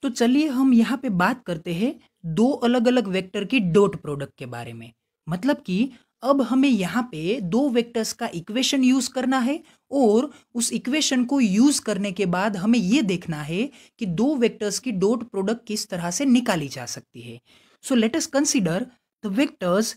तो चलिए हम यहाँ पे बात करते हैं दो अलग अलग वेक्टर की डॉट प्रोडक्ट के बारे में। मतलब कि अब हमें यहाँ पे दो वेक्टर्स का इक्वेशन यूज करना है और उस इक्वेशन को यूज करने के बाद हमें ये देखना है कि दो वेक्टर्स की डॉट प्रोडक्ट किस तरह से निकाली जा सकती है। So let us consider the vectors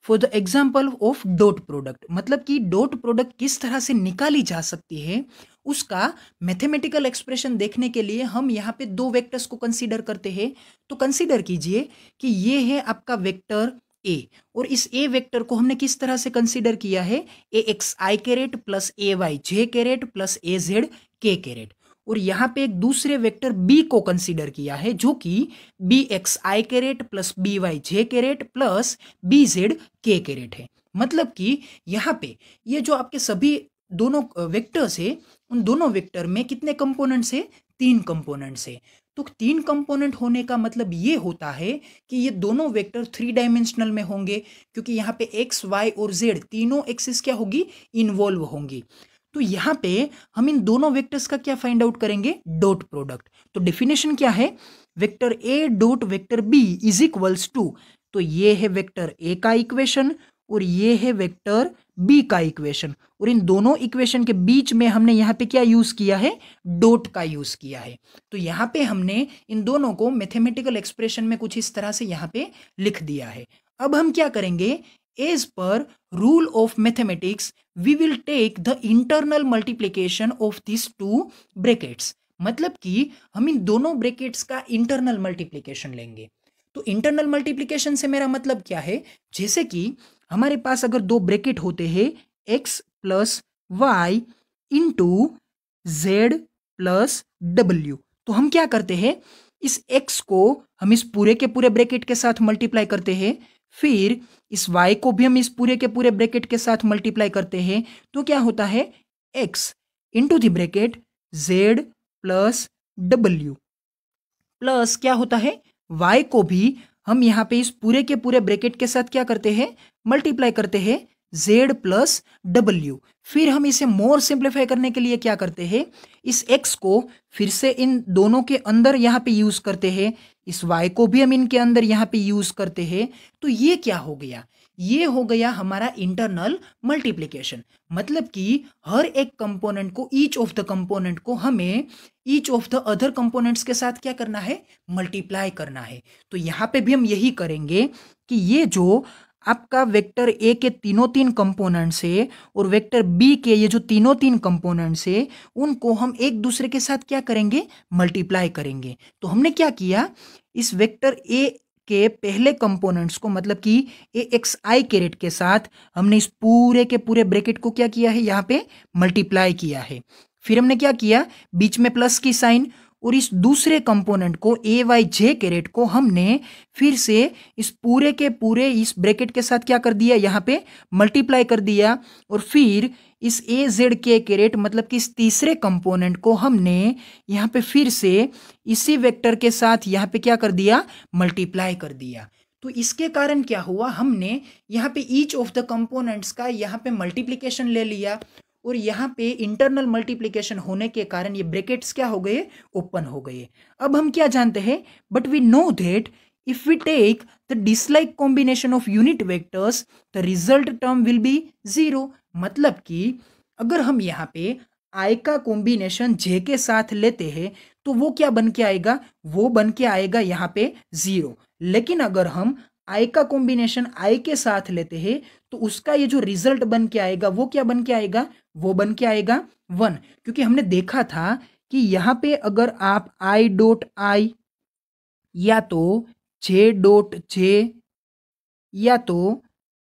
for the example of dot product. मतलब कि डॉट प्रोडक्ट किस तरह से निकाली जा सकती है उसका मैथमेटिकल एक्सप्रेशन देखने के लिए हम यहाँ पे दो वेक्टर्स को कंसीडर करते हैं। तो कंसीडर कीजिए कि ये है आपका वेक्टर ए और इस ए वेक्टर को हमने किस तरह से कंसीडर किया है, ए एक्स आई कैरेट प्लस ए वाई जे कैरेट प्लस ए जेड के कैरेट। और यहाँ पे एक दूसरे वेक्टर बी को कंसीडर किया है जो कि बी एक्स आई कैरेट प्लस बी वाई जे कैरेट प्लस बी जेड के कैरेट है। मतलब कि यहाँ पे ये जो आपके सभी दोनों वेक्टर्स है उन दोनों वेक्टर में कितने कंपोनेंट्स है, तीन कंपोनेंट्स है। तो तीन कंपोनेंट होने का मतलब ये होता है कि ये दोनों वेक्टर थ्री डायमेंशनल में होंगे क्योंकि यहाँ पे एक्स वाई और जेड तीनों एक्सिस क्या होगी, इन्वॉल्व होंगी। तो यहाँ पे हम इन दोनों वेक्टर्स का क्या फाइंड आउट करेंगे, डॉट प्रोडक्ट। तो डेफिनेशन क्या है, vector A dot vector B is equals to, तो ये है वेक्टर ए का इक्वेशन और ये है वेक्टर बी का इक्वेशन और इन दोनों इक्वेशन के बीच में हमने यहाँ पे क्या यूज किया है, डॉट का यूज किया है। तो यहाँ पे हमने इन दोनों को मैथमेटिकल एक्सप्रेशन में कुछ इस तरह से यहाँ पे लिख दिया है। अब हम क्या करेंगे, as per rule of mathematics we will take the internal multiplication of this two brackets. मतलब कि हम इन दोनों ब्रैकेट्स का इंटरनल मल्टीप्लीकेशन लेंगे। तो इंटरनल मल्टीप्लीकेशन से मेरा मतलब क्या है, जैसे कि हमारे पास अगर दो ब्रैकेट होते हैं x plus Y into Z plus W, तो हम क्या करते हैं, इस x को हम इस पूरे के पूरे ब्रैकेट के साथ मल्टीप्लाई करते हैं, फिर इस y को भी हम इस पूरे के पूरे ब्रैकेट के साथ मल्टीप्लाई करते हैं। तो क्या होता है, x into the bracket z plus W plus क्या होता है, y को भी हम यहाँ पे इस पूरे के पूरे ब्रैकेट के साथ क्या करते हैं, मल्टीप्लाई करते हैं z प्लस डब्ल्यू। फिर हम इसे मोर सिंप्लीफाई करने के लिए क्या करते हैं, इस x को फिर से इन दोनों के अंदर यहाँ पे यूज करते हैं, इस y को भी हम इनके अंदर यहाँ पे यूज करते हैं। तो ये क्या हो गया, ये हो गया हमारा इंटरनल मल्टीप्लिकेशन। मतलब कि हर एक कंपोनेंट को, ईच ऑफ द कंपोनेंट को हमें each of the other components के साथ क्या करना है, मल्टीप्लाई करना है। तो यहाँ पे भी हम यही करेंगे कि ये जो आपका वेक्टर ए के तीनों तीन कंपोनेंट्स है और वेक्टर बी के ये जो तीनों तीन कंपोनेंट्स है उनको हम एक दूसरे के साथ क्या करेंगे, मल्टीप्लाई करेंगे। तो हमने क्या किया, इस वेक्टर ए के पहले कंपोनेंट्स को मतलब कि ए एक्स आई कैरेट के साथ हमने इस पूरे के पूरे ब्रैकेट को क्या किया है, यहाँ पे मल्टीप्लाई किया है। फिर हमने क्या किया, बीच में प्लस की साइन, और इस दूसरे कंपोनेंट को ए वाई जे कैरेट को हमने फिर से इस पूरे के पूरे इस ब्रैकेट के साथ क्या कर दिया, यहाँ पे मल्टीप्लाई कर दिया। और फिर इस ए जेड के कैरेट मतलब कि इस तीसरे कंपोनेंट को हमने यहाँ पे फिर से इसी वेक्टर के साथ यहाँ पे क्या कर दिया, मल्टीप्लाई कर दिया। तो इसके कारण क्या हुआ, हमने यहाँ पे ईच ऑफ द कंपोनेंट्स का यहाँ पे मल्टीप्लिकेशन ले लिया और यहाँ पे इंटरनल मल्टीप्लिकेशन होने के कारण ये ब्रैकेट्स क्या हो गए, ओपन हो गए। अब हम क्या जानते हैं, but we know that if we take the dislike combination of unit vectors the result term will be zero. मतलब कि अगर हम यहाँ पे आई का कॉम्बिनेशन जे के साथ लेते हैं तो वो क्या बन के आएगा, वो बन के आएगा यहाँ पे जीरो। लेकिन अगर हम आई का कॉम्बिनेशन आई के साथ लेते हैं तो उसका ये जो रिजल्ट बन के आएगा वो क्या बन के आएगा, वो बन के आएगा वन। क्योंकि हमने देखा था कि यहाँ पे अगर आप आई डॉट आई या तो जे डॉट जे या तो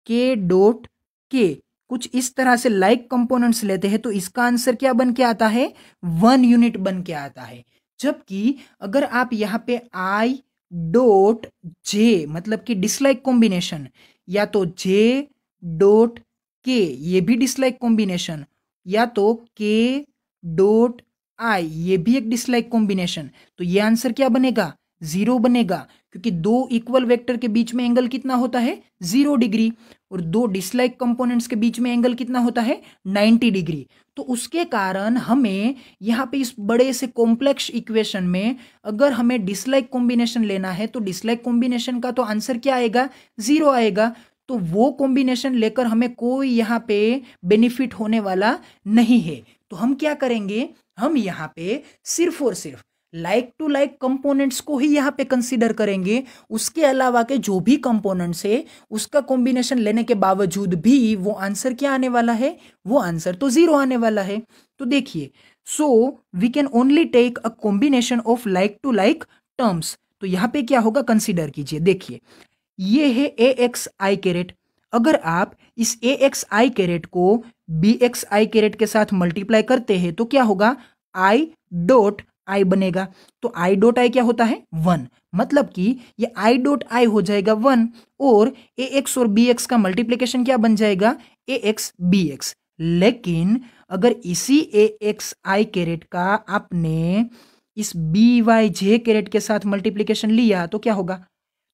के डॉट के कुछ इस तरह से लाइक कंपोनेंट्स लेते हैं तो इसका आंसर क्या बन के आता है, वन यूनिट बन के आता है। जबकि अगर आप यहाँ पे आई डॉट जे मतलब कि डिसलाइक कॉम्बिनेशन या तो जे डॉट के, ये भी डिसलाइक कॉम्बिनेशन, या तो के डॉट आई, ये भी एक डिसलाइक कॉम्बिनेशन, तो ये आंसर क्या बनेगा, जीरो बनेगा, क्योंकि दो इक्वल वेक्टर के बीच में एंगल कितना होता है 0 डिग्री, और दो डिसलाइक कंपोनेंट्स के बीच में एंगल कितना होता है 90 डिग्री। तो उसके कारण हमें यहाँ पे इस बड़े से कॉम्प्लेक्स इक्वेशन में अगर हमें डिसलाइक कॉम्बिनेशन लेना है तो डिसलाइक कॉम्बिनेशन का तो आंसर क्या आएगा 0 आएगा। तो वो कॉम्बिनेशन लेकर हमें कोई यहाँ पे बेनिफिट होने वाला नहीं है। तो हम क्या करेंगे, हम यहाँ पे सिर्फ और सिर्फ लाइक टू लाइक कंपोनेंट्स को ही यहाँ पे कंसीडर करेंगे। उसके अलावा के जो भी कंपोनेंट्स है उसका कॉम्बिनेशन लेने के बावजूद भी वो आंसर क्या आने वाला है, वो आंसर तो 0 आने वाला है। तो देखिए, so we can only take a combination of like to like terms. तो यहाँ पे क्या होगा, कंसीडर कीजिए। देखिए, ये है ए एक्स आई कैरेट। अगर आप इस ए एक्स आई कैरेट को बी एक्स आई कैरेट के साथ मल्टीप्लाई करते हैं तो क्या होगा, आई डॉट आई बनेगा। तो आई डॉट आई क्या होता है 1, मतलब कि ये आई डॉट आई हो जाएगा 1, और ए एक्स और बी एक्स का मल्टीप्लीकेशन क्या बन जाएगा, ए एक्स बी एक्स। लेकिन अगर इसी ए एक्स आई कैरेट का आपने इस बी वाई जे कैरेट के साथ मल्टीप्लीकेशन लिया तो क्या होगा,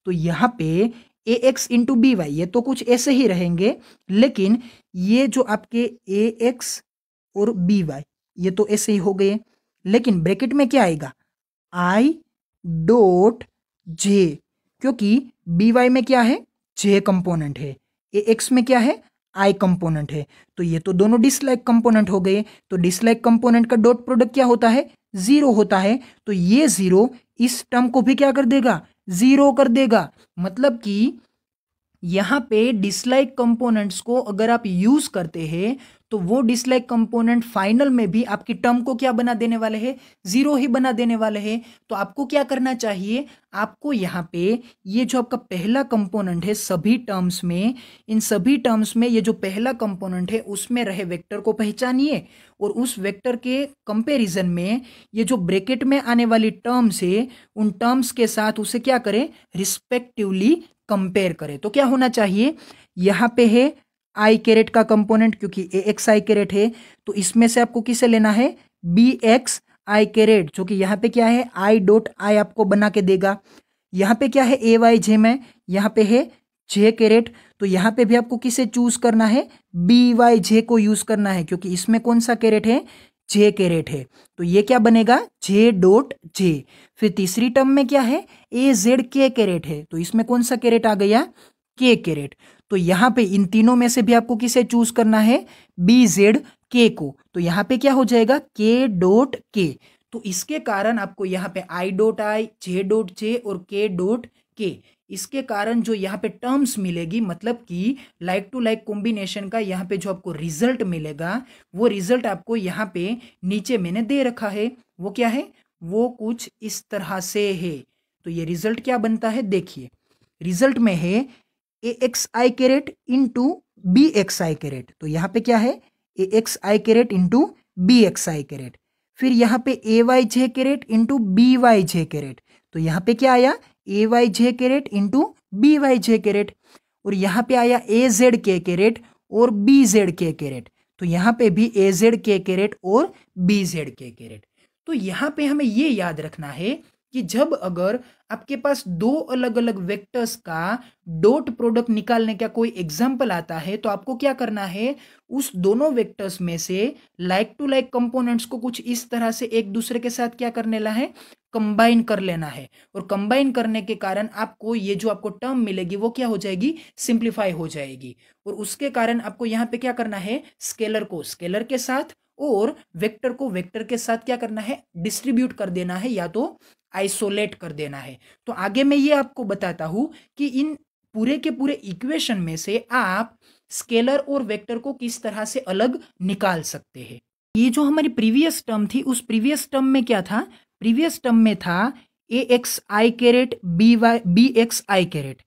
तो यहाँ पे ए एक्स इंटू बी वाई ये तो कुछ ऐसे ही रहेंगे, लेकिन ये जो आपके ए एक्स और बी वाई ये तो ऐसे ही हो गए, लेकिन ब्रैकेट में क्या आएगा, आई डॉट जे, क्योंकि बी वाई में क्या है जे कंपोनेंट है, ए एक्स में क्या है आई कंपोनेंट है। तो ये तो दोनों डिसलाइक कंपोनेंट हो गए। तो डिसलाइक कंपोनेंट का डॉट प्रोडक्ट क्या होता है 0 होता है। तो ये 0 इस टर्म को भी क्या कर देगा 0 कर देगा। मतलब कि यहाँ पे डिसलाइक कंपोनेंट्स को अगर आप यूज करते हैं तो वो डिसलाइक कंपोनेंट फाइनल में भी आपकी टर्म को क्या बना देने वाले हैं 0 ही बना देने वाले हैं। तो आपको क्या करना चाहिए, आपको यहाँ पे ये जो आपका पहला कंपोनेंट है सभी टर्म्स में, इन सभी टर्म्स में ये जो पहला कंपोनेंट है उसमें रहे वेक्टर को पहचानिए, और उस वेक्टर के कंपैरिजन में ये जो ब्रैकेट में आने वाली टर्म्स है उन टर्म्स के साथ उसे क्या करें रिस्पेक्टिवली कंपेयर करें। तो क्या होना चाहिए, यहाँ पे है आई कैरेट का कंपोनेंट, क्योंकि ए एक्स आई कैरेट है तो इसमें से आपको किसे लेना है बी एक्स आई कैरेट, जो कि यहाँ पे क्या है आई डॉट आई आपको बना के देगा। यहाँ पे क्या है ए वाई जे में, यहाँ पे है जे कैरेट, तो यहाँ पे भी आपको किसे चूज करना है बी वाई जे को यूज करना है, क्योंकि इसमें कौन सा कैरेट है जे कैरेट है। तो ये क्या बनेगा जे डॉट जे। फिर तीसरी टर्म में क्या है ए जेड के कैरेट है, तो इसमें कौन सा कैरेट आ गया के कैरेट। तो यहाँ पे इन तीनों में से भी आपको किसे चूज करना है बी जेड के को। तो यहाँ पे क्या हो जाएगा के डॉट के। तो इसके कारण आपको यहाँ पे I dot I, J dot J और के डॉट के, इसके कारण जो यहाँ पे टर्म्स मिलेगी, मतलब कि लाइक टू लाइक कॉम्बिनेशन का यहाँ पे जो आपको रिजल्ट मिलेगा वो रिजल्ट आपको यहाँ पे नीचे मैंने दे रखा है। वो क्या है, वो कुछ इस तरह से है। तो ये रिजल्ट क्या बनता है, देखिए रिजल्ट में है ए एक्स आई कैरेट इंटू बी एक्स आई कैरेट। तो यहाँ पे क्या है ए एक्स आई कैरेट इंटू बी एक्स आई कैरेट। फिर यहाँ पे ए वाई जे कैरेट इंटू बी वाई जे कैरेट। तो यहाँ पे क्या आया ए वाई जे कैरेट इंटू बी वाई जे कैरेट। और यहाँ पे आया ए जेड के कैरेट और बी जेड के कैरेट। तो यहाँ पे भी ए जेड के कैरेट और बी जेड के कैरेट। तो यहाँ पे हमें ये याद रखना है कि जब अगर आपके पास दो अलग अलग वेक्टर्स का डॉट प्रोडक्ट निकालने का कोई एग्जाम्पल आता है तो आपको क्या करना है, उस दोनों वेक्टर्स में से लाइक टू लाइक कंपोनेंट्स को कुछ इस तरह से एक दूसरे के साथ क्या करने ला है, कंबाइन कर लेना है। और कंबाइन करने के कारण आपको ये जो आपको टर्म मिलेगी वो क्या हो जाएगी, सिंप्लीफाई हो जाएगी। और उसके कारण आपको यहाँ पे क्या करना है, स्केलर को स्केलर के साथ और वेक्टर को वेक्टर के साथ क्या करना है, डिस्ट्रीब्यूट कर देना है या तो आइसोलेट कर देना है। तो आगे मैं ये आपको बताता हूं कि इन पूरे के पूरे इक्वेशन में से आप स्केलर और वेक्टर को किस तरह से अलग निकाल सकते हैं। ये जो हमारी प्रीवियस टर्म थी उस प्रीवियस टर्म में क्या था, प्रीवियस टर्म में था ए एक्स आई कैरेट बी एक्स आई कैरेट,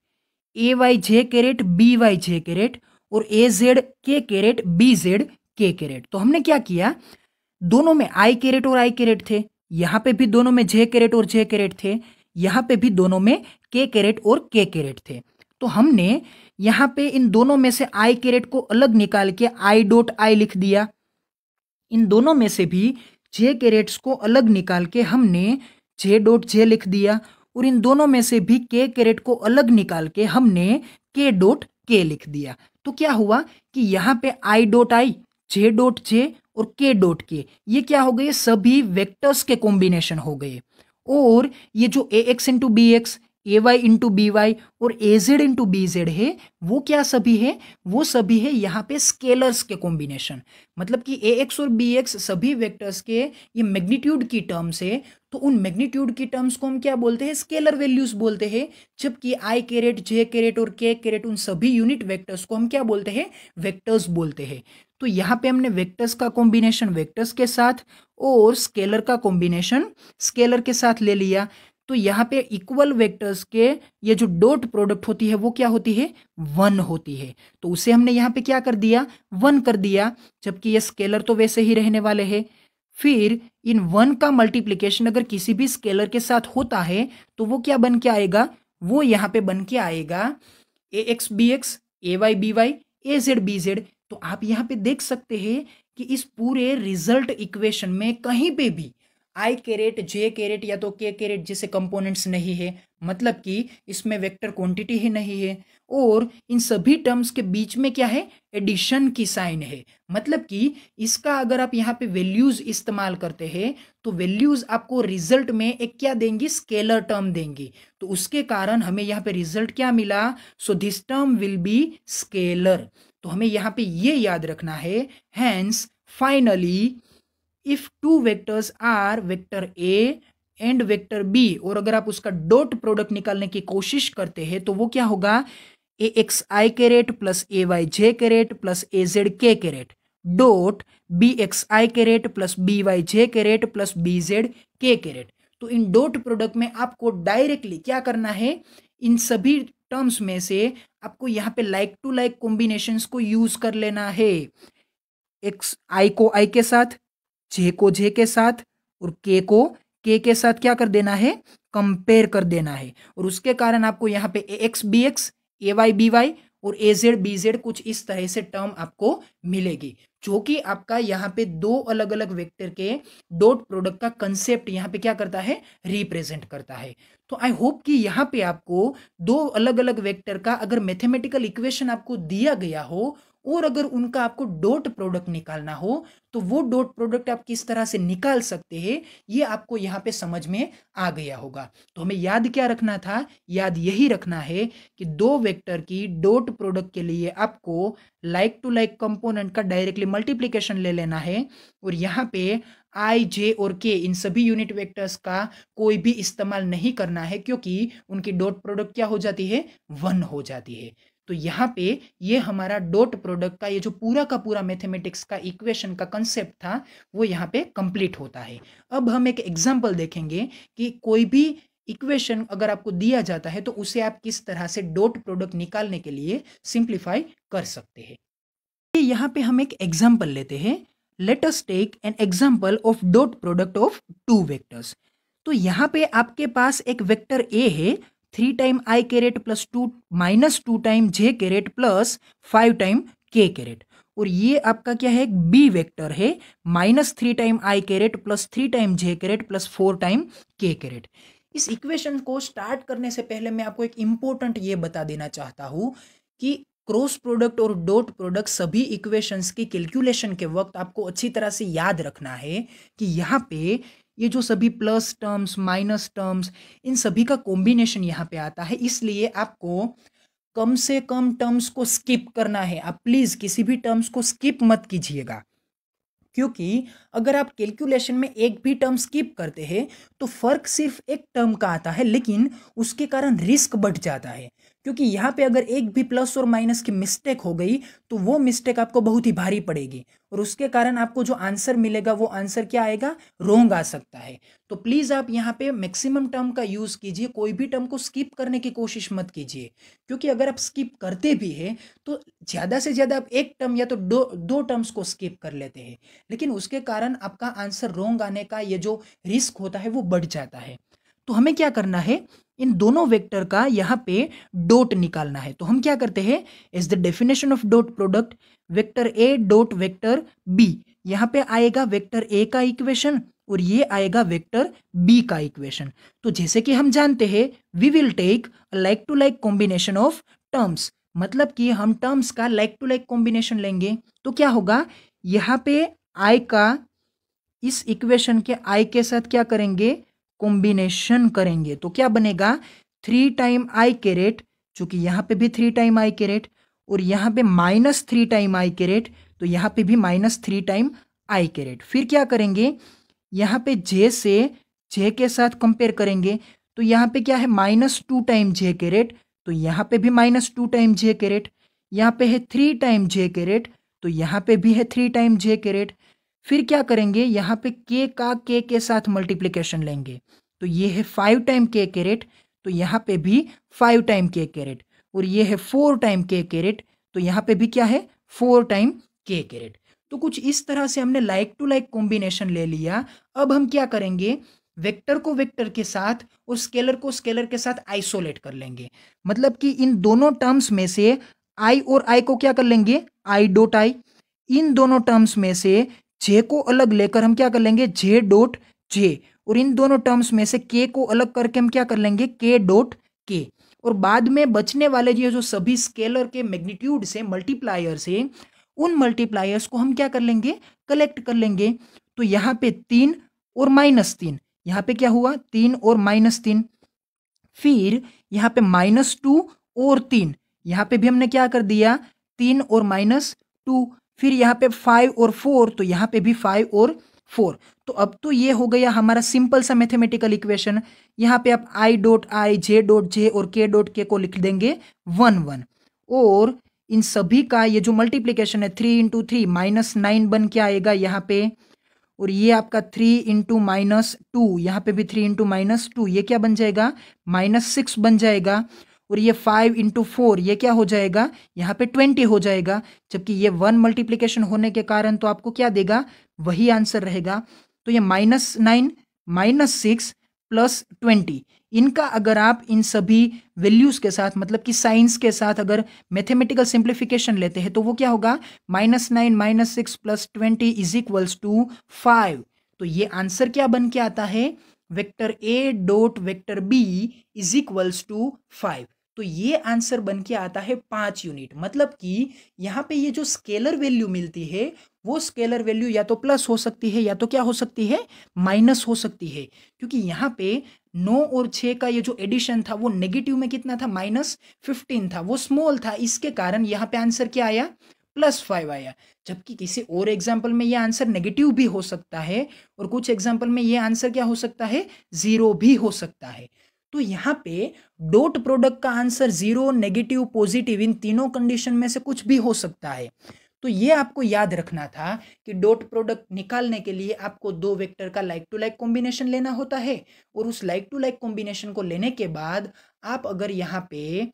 ए वाई जे कैरेट बी वाई जे कैरेट और ए जेड के कैरेट बी जेड के कैरेट। तो हमने क्या किया, दोनों में आई कैरेट और आई कैरेट थे, यहां पे भी दोनों में जे कैरेट और जे कैरेट थे, यहां पे भी दोनों में के कैरेट और के कैरेट थे। तो हमने यहां पे इन दोनों में से आई कैरेट को अलग निकाल के आई डॉट आई लिख दिया, इन दोनों में से भी जे कैरेट्स को अलग निकाल के हमने जे डॉट जे लिख दिया, और इन दोनों में से भी के कैरेट को अलग निकाल के हमने के डॉट के लिख दिया। तो क्या हुआ कि यहाँ पे I dot I, J dot J और के डॉट के, ये क्या हो गए, सभी वेक्टर्स के कॉम्बिनेशन हो गए। और ये जो ए एक्स इंटू बी एक्स, ए वाई इंटू बी वाई और ए जेड इंटू बी जेड है, वो क्या सभी है, वो सभी है यहाँ पे स्केलर्स के कॉम्बिनेशन। मतलब कि ए एक्स और बी एक्स सभी वेक्टर्स के ये मैग्नीट्यूड की टर्म्स है, तो उन मैग्नीट्यूड की टर्म्स को हम क्या बोलते हैं, स्केलर वैल्यूज बोलते हैं। जबकि आई कैरेट, जे कैरेट और के कैरेट, उन सभी यूनिट वेक्टर्स को हम क्या बोलते हैं, वेक्टर्स बोलते हैं। तो यहाँ पे हमने वेक्टर्स का कॉम्बिनेशन वेक्टर्स के साथ और स्केलर का कॉम्बिनेशन स्केलर के साथ ले लिया। तो यहाँ पे इक्वल वेक्टर्स के ये जो डॉट प्रोडक्ट होती है वो क्या होती है, 1 होती है। तो उसे हमने यहाँ पे क्या कर दिया, 1 कर दिया, जबकि ये स्केलर तो वैसे ही रहने वाले हैं। फिर इन 1 का मल्टीप्लिकेशन अगर किसी भी स्केलर के साथ होता है तो वो क्या बन के आएगा, वो यहाँ पे बन के आएगा ए एक्स बी एक्स, ए वाई बी वाई, ए जेड बी जेड। तो आप यहाँ पे देख सकते हैं कि इस पूरे रिजल्ट इक्वेशन में कहीं पे भी आई कैरेट, जे कैरेट या तो के कैरेट जैसे कंपोनेंट्स नहीं है, मतलब कि इसमें वेक्टर क्वांटिटी ही नहीं है। और इन सभी टर्म्स के बीच में क्या है, एडिशन की साइन है। मतलब कि इसका अगर आप यहाँ पे वैल्यूज इस्तेमाल करते हैं तो वैल्यूज आपको रिजल्ट में एक क्या देंगी, स्केलर टर्म देंगी। तो उसके कारण हमें यहाँ पे रिजल्ट क्या मिला, so this term will be scalar. तो हमें यहाँ पे ये याद रखना है, hence finally if two vectors are vector A and vector B, और अगर आप उसका डॉट प्रोडक्ट निकालने की कोशिश करते हैं तो वो क्या होगा, ए एक्स आई कैरेट प्लस ए वाई जे कैरेट प्लस ए जेड के कैरेट डॉट बी एक्स आई कैरेट प्लस बी वाई जे कैरेट प्लस बी जेड के कैरेट। तो इन डॉट प्रोडक्ट में आपको डायरेक्टली क्या करना है, इन सभी टर्म्स में से आपको यहाँ पे लाइक टू लाइक कॉम्बिनेशंस को यूज कर लेना है। एक्स आई को आई के साथ, जे को जे के साथ और के को के साथ क्या कर देना है, कंपेयर कर देना है। और उसके कारण आपको यहाँ पे ए एक्स बी एक्स, ए वाई बी वाई और ए जेड बी जेड कुछ इस तरह से टर्म आपको मिलेगी, जो कि आपका यहाँ पे दो अलग अलग वेक्टर के डॉट प्रोडक्ट का कंसेप्ट यहाँ पे क्या करता है, रिप्रेजेंट करता है। तो आई होप कि यहाँ पे आपको दो अलग अलग वेक्टर का अगर मैथमेटिकल इक्वेशन आपको दिया गया हो और अगर उनका आपको डॉट प्रोडक्ट निकालना हो तो वो डॉट प्रोडक्ट आप किस तरह से निकाल सकते हैं, ये आपको यहाँ पे समझ में आ गया होगा। तो हमें याद क्या रखना था, याद यही रखना है कि दो वेक्टर की डॉट प्रोडक्ट के लिए आपको लाइक टू लाइक कंपोनेंट का डायरेक्टली मल्टीप्लिकेशन ले लेना है, और यहाँ पे आई जे और के इन सभी यूनिट वेक्टर्स का कोई भी इस्तेमाल नहीं करना है, क्योंकि उनकी डॉट प्रोडक्ट क्या हो जाती है, 1 हो जाती है। तो यहाँ पे ये हमारा डॉट प्रोडक्ट का ये जो पूरा का पूरा मैथमेटिक्स का इक्वेशन का कंसेप्ट था वो यहाँ पे कंप्लीट होता है। अब हम एक एग्जांपल देखेंगे कि कोई भी इक्वेशन अगर आपको दिया जाता है तो उसे आप किस तरह से डॉट प्रोडक्ट निकालने के लिए सिंप्लीफाई कर सकते हैं। यहाँ पे हम एक एग्जांपल लेते हैं। Let us take an example of dot product of two vectors. तो यहाँ पे आपके पास एक वेक्टर ए है, 3 time I caret plus 2 minus 2 time J caret plus 5 time K caret, और ये आपका क्या है, एक बी वेक्टर है, -3 time I caret plus 3 time J caret plus 4 time K caret. इस इक्वेशन को स्टार्ट करने से पहले मैं आपको एक इंपॉर्टेंट ये बता देना चाहता हूं कि क्रॉस प्रोडक्ट और डॉट प्रोडक्ट सभी इक्वेशंस की कैलकुलेशन के वक्त आपको अच्छी तरह से याद रखना है कि यहाँ पे ये जो सभी plus terms minus terms in सभी का कॉम्बिनेशन यहाँ पे आता है, इसलिए आपको कम से कम टर्म्स को स्किप करना है। आप प्लीज किसी भी टर्म्स को स्किप मत कीजिएगा, क्योंकि अगर आप कैलकुलेशन में एक भी टर्म स्किप करते हैं तो फर्क सिर्फ एक टर्म का आता है, लेकिन उसके कारण रिस्क बढ़ जाता है। क्योंकि यहाँ पे अगर एक भी प्लस और माइनस की मिस्टेक हो गई तो वो मिस्टेक आपको बहुत ही भारी पड़ेगी, और उसके कारण आपको जो आंसर मिलेगा वो आंसर क्या आएगा, रॉन्ग आ सकता है। तो प्लीज आप यहाँ पे मैक्सिमम टर्म का यूज कीजिए, कोई भी टर्म को स्किप करने की कोशिश मत कीजिए, क्योंकि अगर आप स्किप करते भी हैं तो ज्यादा से ज्यादा आप एक टर्म या तो दो टर्म्स को स्किप कर लेते हैं, लेकिन उसके कारण आपका आंसर रॉन्ग आने का ये जो रिस्क होता है वो बढ़ जाता है। तो हमें क्या करना है, इन दोनों वेक्टर का यहाँ पे डॉट निकालना है। तो हम क्या करते हैं, is the definition of dot product vector A dot vector B, यहाँ पे आएगा वेक्टर ए का इक्वेशन और ये आएगा वेक्टर बी का इक्वेशन। तो जैसे कि हम जानते हैं we will take like to like combination of terms, मतलब कि हम टर्म्स का लाइक टू लाइक कॉम्बिनेशन लेंगे। तो क्या होगा, यहाँ पे आई का इस इक्वेशन के आई के साथ क्या करेंगे, कॉम्बिनेशन करेंगे। तो क्या बनेगा, 3 टाइम आई कैरेट, चूंकि यहाँ पे भी 3 टाइम आई कैरेट और यहाँ पे -3 टाइम आई कैरेट, तो यहाँ पे भी -3 टाइम आई कैरेट। फिर क्या करेंगे, यहाँ पे जे से जे के साथ कंपेयर करेंगे। तो यहाँ पे क्या है, -2 टाइम जे कैरेट, तो यहाँ पे भी -2 टाइम जे कैरेट। यहाँ पे है 3 टाइम जे कैरेट, तो यहाँ पे भी है 3 टाइम जे कैरेट। फिर क्या करेंगे, यहाँ पे के का के साथ मल्टीप्लिकेशन लेंगे। तो ये है 5 टाइम के कैरेट, तो यहाँ पे भी 5 टाइम के कैरेट। और ये है 4 टाइम के कैरेट, तो यहाँ पे भी क्या है, 4 टाइम के कैरेट। तो कुछ इस तरह से हमने लाइक टू लाइक कॉम्बिनेशन ले लिया। अब हम क्या करेंगे, वेक्टर को वेक्टर के साथ और स्केलर को स्केलर के साथ आइसोलेट कर लेंगे। मतलब कि इन दोनों टर्म्स में से आई और आई को क्या कर लेंगे, आई डॉट आई। इन दोनों टर्म्स में से जे को अलग लेकर हम क्या कर लेंगे, जे डॉट जे। और इन दोनों टर्म्स में से के को अलग करके हम क्या कर लेंगे, के डॉट के। और बाद में बचने वाले ये जो सभी स्केलर के मैग्नीट्यूड से मल्टीप्लायर से, उन मल्टीप्लायर्स को हम क्या कर लेंगे, कलेक्ट कर लेंगे। तो यहाँ पे 3 और -3, यहाँ पे क्या हुआ, 3 और -3। फिर यहाँ पे -2 और 3, यहाँ पे भी हमने क्या कर दिया, 3 और -2। फिर यहाँ पे 5 और 4, तो यहाँ पे भी 5 और 4। तो अब तो ये हो गया हमारा सिंपल सा मैथमेटिकल इक्वेशन। यहाँ पे आप I dot I, J dot J और के डॉट के को लिख देंगे 1 1। और इन सभी का ये जो मल्टीप्लीकेशन है 3 × 3 -9 बन के आएगा यहाँ पे। और ये आपका 3 × -2, यहाँ पे भी 3 × -2, ये क्या बन जाएगा, -6 बन जाएगा। और ये 5 × 4, ये क्या हो जाएगा, यहाँ पे 20 हो जाएगा। जबकि ये 1 मल्टीप्लिकेशन होने के कारण तो आपको क्या देगा, वही आंसर रहेगा। तो ये -9 -6 + 20, इनका अगर आप इन सभी वैल्यूज के साथ, मतलब कि साइंस के साथ अगर मैथमेटिकल सिंप्लीफिकेशन लेते हैं तो वो क्या होगा, -9 -6 + 20 = 5। तो ये आंसर क्या बन के आता है, vector A dot vector B = 5। तो ये आंसर बन के आता है 5 यूनिट। मतलब कि यहाँ पे ये जो स्केलर वैल्यू मिलती है वो स्केलर वैल्यू या तो प्लस हो सकती है या तो क्या हो सकती है, माइनस हो सकती है। क्योंकि यहाँ पे 9 और 6 का ये जो एडिशन था वो नेगेटिव में कितना था, -15 था, वो स्मॉल था। इसके कारण यहाँ पे आंसर क्या आया, +5 आया। जबकि किसी और एग्जाम्पल में ये आंसर नेगेटिव भी हो सकता है और कुछ एग्जाम्पल में ये आंसर क्या हो सकता है, 0 भी हो सकता है। तो यहाँ पे डॉट प्रोडक्ट का आंसर 0, नेगेटिव, पॉजिटिव, इन तीनों कंडीशन में से कुछ भी हो सकता है। तो ये आपको याद रखना था कि डॉट प्रोडक्ट निकालने के लिए आपको दो वेक्टर का लाइक टू लाइक कॉम्बिनेशन लेना होता है। और उस लाइक टू लाइक कॉम्बिनेशन को लेने के बाद आप अगर यहाँ पे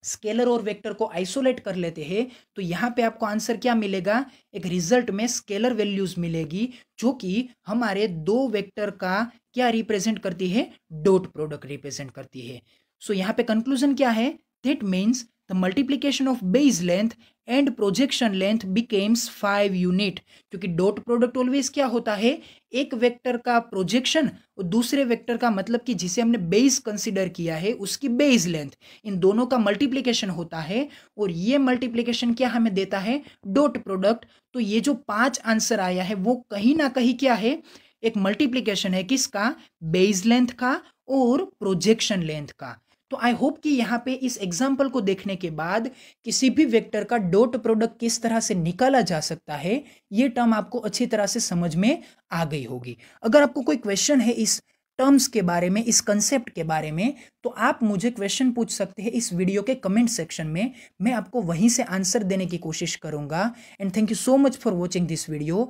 स्केलर और वेक्टर को आइसोलेट कर लेते हैं तो यहाँ पे आपको आंसर क्या मिलेगा, एक रिजल्ट में स्केलर वैल्यूज मिलेगी जो कि हमारे दो वेक्टर का क्या रिप्रेजेंट करती है, डॉट प्रोडक्ट रिप्रेजेंट करती है। सो यहाँ पे कंक्लूजन क्या है, that means the multiplication of base length and projection length becomes 5 unit. क्योंकि डॉट प्रोडक्ट ऑलवेज क्या होता है, एक वेक्टर का प्रोजेक्शन और दूसरे वेक्टर का, मतलब कि जिसे हमने बेस कंसिडर किया है उसकी बेस लेंथ, इन दोनों का मल्टीप्लीकेशन होता है। और ये मल्टीप्लीकेशन क्या हमें देता है, डॉट प्रोडक्ट। तो ये जो 5 आंसर आया है वो कहीं ना कहीं क्या है, एक मल्टीप्लीकेशन है किसका, बेस लेंथ का और प्रोजेक्शन लेंथ का। तो आई होप कि यहाँ पे इस एग्जाम्पल को देखने के बाद किसी भी वेक्टर का डॉट प्रोडक्ट किस तरह से निकाला जा सकता है ये टर्म आपको अच्छी तरह से समझ में आ गई होगी। अगर आपको कोई क्वेश्चन है इस टर्म्स के बारे में, इस कंसेप्ट के बारे में, तो आप मुझे क्वेश्चन पूछ सकते हैं इस वीडियो के कमेंट सेक्शन में। मैं आपको वहीं से आंसर देने की कोशिश करूंगा। And thank you so much for watching this video.